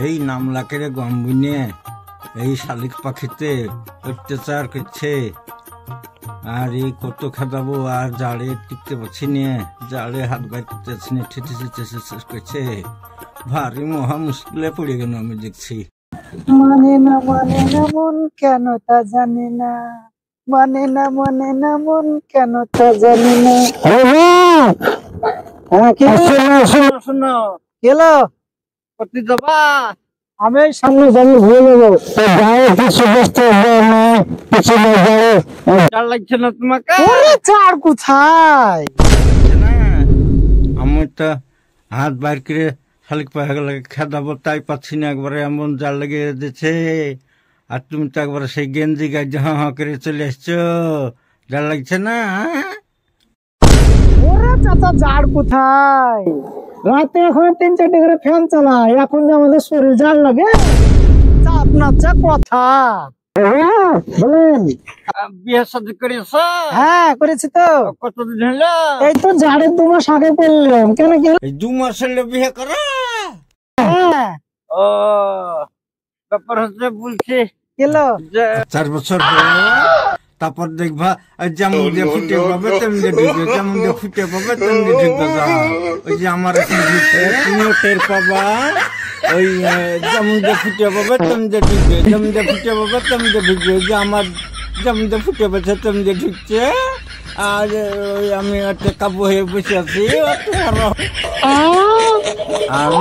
এই নামলাকের গম বুনে এই শালিক পাখিতে অত্যাচার করছে। আর এই কত খেদাবো, আর জালে টিকতে পারছি না, জালে হাত বাইর করতে পারছি না, শেষ করছে। ভারী মহা মুশকিলে পড়ে গেল আমি দেখছি। মানে না মন কেন তা জানি না, মানে না মন কেন তা জানি না। শোনো গেলো করতে যাবা? আমি সামনে যাবো, ভুলে যাবো। চার লাগছে না তোমাকে? চার কোথায়? আমি তো হাত বাইর করে শালিক পাখিগুলোকে খেদাবো, তাই পাচ্ছি না, একবারে এমন জাল লেগে দিচ্ছে। আর তুমি তো একবারে সেই গেঞ্জি গাছ হাঁ করে চলে এসছো, জাল লাগছে না? ওরে চাচা, জার কোথায়? রাতে এখন 3-4 করে ফ্যান চালায়, এখন যে আমাদের শরীর জাল লাগে। আপনার যা কথা। বলেন। বিয়ে শাদী করেছ? হ্যাঁ করেছি তো। কতদিন হলো? এই তো জাড়ের 2 মাস আগে করলাম। কেন কি? এই 2 মাস হলো বিয়ে করা? হ্যাঁ। ও ব্যাপার হচ্ছে, বলছি গেলো 4 বছর হলো, তারপর দেখবা যেমন যে ফুটে পাবে তেমনি ঢুকবে, যেমন যে ফুটে পাবে তেমনি ঢুকবে। ওই যে আমার এখন ঢুকছে, তুমিও টের পাবা। ওই যেমন যে ফুটে পাবে তেমনি ঢুকবে, যেমন যে ফুটে পাবে তেমনি ঢুকবে। যে আমার যেমন যে ফুটে পেছে তেমনি ঢুকছে। আর ওই আমি একটা কাবু হয়ে বসে আছি।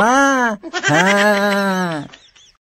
না, হ্যাঁ